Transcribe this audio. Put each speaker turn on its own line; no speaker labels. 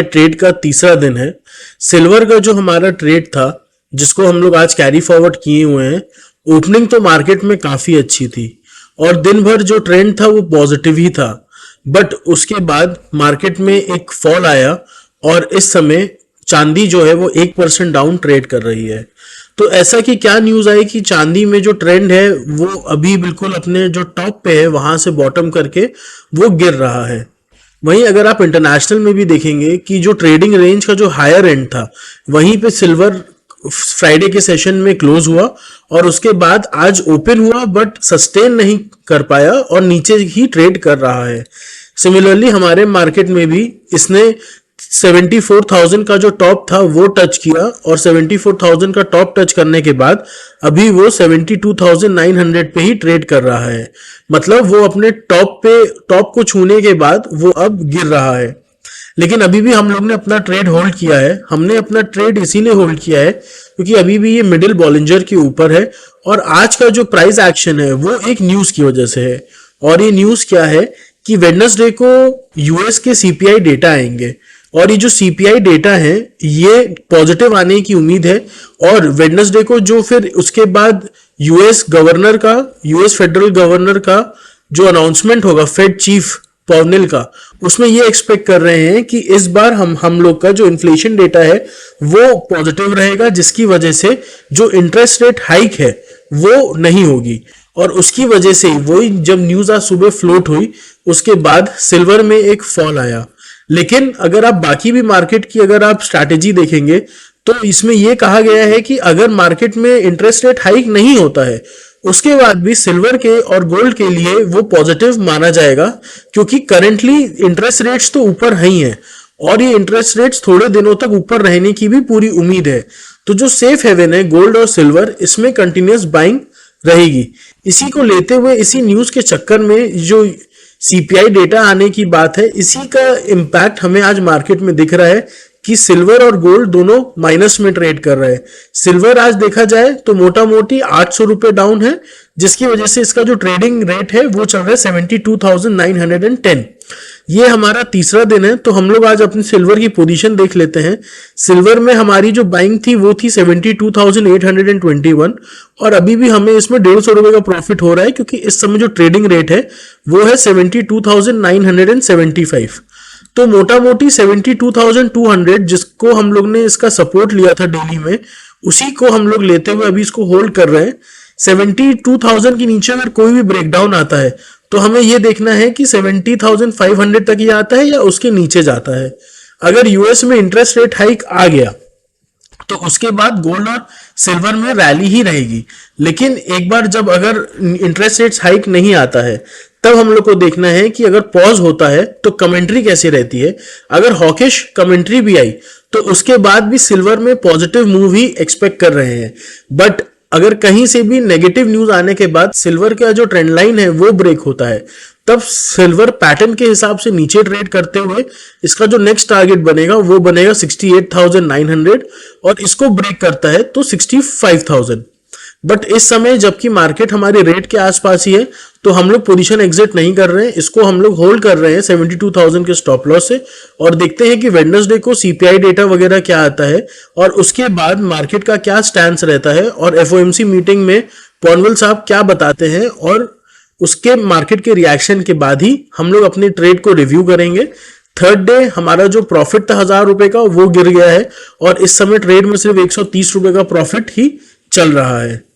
Trade का तीसरा दिन है। सिल्वर का जो हमारा ट्रेड था जिसको हम लोग आज कैरी फॉरवर्ड किए हुए हैं, ओपनिंग तो मार्केट में काफी अच्छी थी और दिन भर जो ट्रेंड था वो पॉजिटिव ही था, बट उसके बाद मार्केट में एक फॉल आया और इस समय चांदी जो है वो 1% डाउन ट्रेड कर रही है। तो ऐसा कि क्या न्यूज आई कि चांदी में जो ट्रेंड है वो अभी बिल्कुल अपने जो टॉप पे है वहां से बॉटम करके वो गिर रहा है। वहीं अगर आप इंटरनेशनल में भी देखेंगे कि जो ट्रेडिंग रेंज का जो हायर एंड था वहीं पे सिल्वर फ्राइडे के सेशन में क्लोज हुआ और उसके बाद आज ओपन हुआ बट सस्टेन नहीं कर पाया और नीचे ही ट्रेड कर रहा है। सिमिलरली हमारे मार्केट में भी इसने 74,000 का जो टॉप था वो टच किया और 74,000 का टॉप टच करने के बाद अभी वो 72,900 पे ही ट्रेड कर रहा है। मतलब वो अपने टॉप को छूने के बाद वो अब गिर रहा है। लेकिन अभी भी हम लोग ने अपना ट्रेड होल्ड किया है। हमने अपना ट्रेड इसीलिए होल्ड किया है क्योंकि अभी भी ये मिडिल बॉलिंजर के ऊपर है और आज का जो प्राइस एक्शन है वो एक न्यूज की वजह से है। और ये न्यूज क्या है कि वेडनेसडे को यूएस के सीपीआई डेटा आएंगे और ये जो सीपीआई डेटा है ये पॉजिटिव आने की उम्मीद है और वेडनेसडे को जो फिर उसके बाद यूएस फेडरल गवर्नर का जो अनाउंसमेंट होगा फेड चीफ पॉवनेल का, उसमें ये एक्सपेक्ट कर रहे हैं कि इस बार हम लोग का जो इन्फ्लेशन डेटा है वो पॉजिटिव रहेगा, जिसकी वजह से जो इंटरेस्ट रेट हाइक है वो नहीं होगी। और उसकी वजह से वही जब न्यूज आज सुबह फ्लोट हुई उसके बाद सिल्वर में एक फॉल आया। लेकिन अगर आप बाकी भी मार्केट की अगर आप स्ट्रैटेजी देखेंगे तो इसमें यह कहा गया है कि अगर मार्केट में इंटरेस्ट रेट हाइक नहीं होता है उसके बाद भी सिल्वर के और गोल्ड के लिए वो पॉजिटिव माना जाएगा, क्योंकि करेंटली इंटरेस्ट रेट्स तो ऊपर ही हैं और ये इंटरेस्ट रेट्स थोड़े दिनों तक ऊपर रहने की भी पूरी उम्मीद है। तो जो सेफ हेवन है गोल्ड और सिल्वर, इसमें कंटिन्यूअस बाइंग रहेगी। इसी को लेते हुए इसी न्यूज के चक्कर में जो सीपीआई डेटा आने की बात है, इसी का इम्पैक्ट हमें आज मार्केट में दिख रहा है कि सिल्वर और गोल्ड दोनों माइनस में ट्रेड कर रहे हैं। सिल्वर आज देखा जाए तो मोटा मोटी 800 रुपए डाउन है, जिसकी वजह से इसका जो ट्रेडिंग रेट है वो चल रहा है 72,910। ये हमारा तीसरा दिन है, तो हम लोग आज अपनी सिल्वर की पोजीशन देख लेते हैं। सिल्वर में हमारी जो बाइंग थी वो थी 72,821 और अभी भी हमें इसमें 150 रुपए का प्रॉफिट हो रहा है, क्योंकि इस समय जो ट्रेडिंग रेट है वो है 72,975। तो मोटा मोटी 72,200 जिसको हम लोग ने इसका सपोर्ट लिया था डेली में, उसी को हम लोग लेते हुए अभी इसको होल्ड कर रहे हैं। 72,000 के नीचे अगर कोई भी ब्रेकडाउन आता है तो हमें यह देखना है कि 70,500 तक ये आता है या उसके नीचे जाता है। अगर यूएस में इंटरेस्ट रेट हाइक आ गया तो उसके बाद गोल्ड और सिल्वर में रैली ही रहेगी। लेकिन एक बार जब अगर इंटरेस्ट रेट्स हाइक नहीं आता है तब हम लोग को देखना है कि अगर पॉज होता है तो कमेंट्री कैसी रहती है। अगर हॉकिश कमेंट्री भी आई तो उसके बाद भी सिल्वर में पॉजिटिव मूव ही एक्सपेक्ट कर रहे हैं। बट अगर कहीं से भी नेगेटिव न्यूज आने के बाद सिल्वर का जो ट्रेंड लाइन है वो ब्रेक होता है, तब सिल्वर पैटर्न के हिसाब से नीचे ट्रेड करते हुए इसका जो नेक्स्ट टारगेट बनेगा वो बनेगा 68,900 और इसको ब्रेक करता है तो 65,000। बट इस समय जबकि मार्केट हमारे रेट के आसपास ही है तो हम लोग पोजीशन एग्जिट नहीं कर रहे हैं, इसको हम लोग होल्ड कर रहे हैं 72,000 के स्टॉप लॉस से और देखते हैं कि वेडनेसडे को सीपीआई डेटा वगैरह क्या आता है और उसके बाद मार्केट का क्या स्टैंस रहता है और एफओएमसी मीटिंग में पॉनवेल साहब क्या बताते हैं और उसके मार्केट के रिएक्शन के बाद ही हम लोग अपने ट्रेड को रिव्यू करेंगे। थर्ड डे हमारा जो प्रॉफिट था 1,000 रुपए का वो गिर गया है और इस समय ट्रेड में सिर्फ 130 रुपए का प्रॉफिट ही चल रहा है।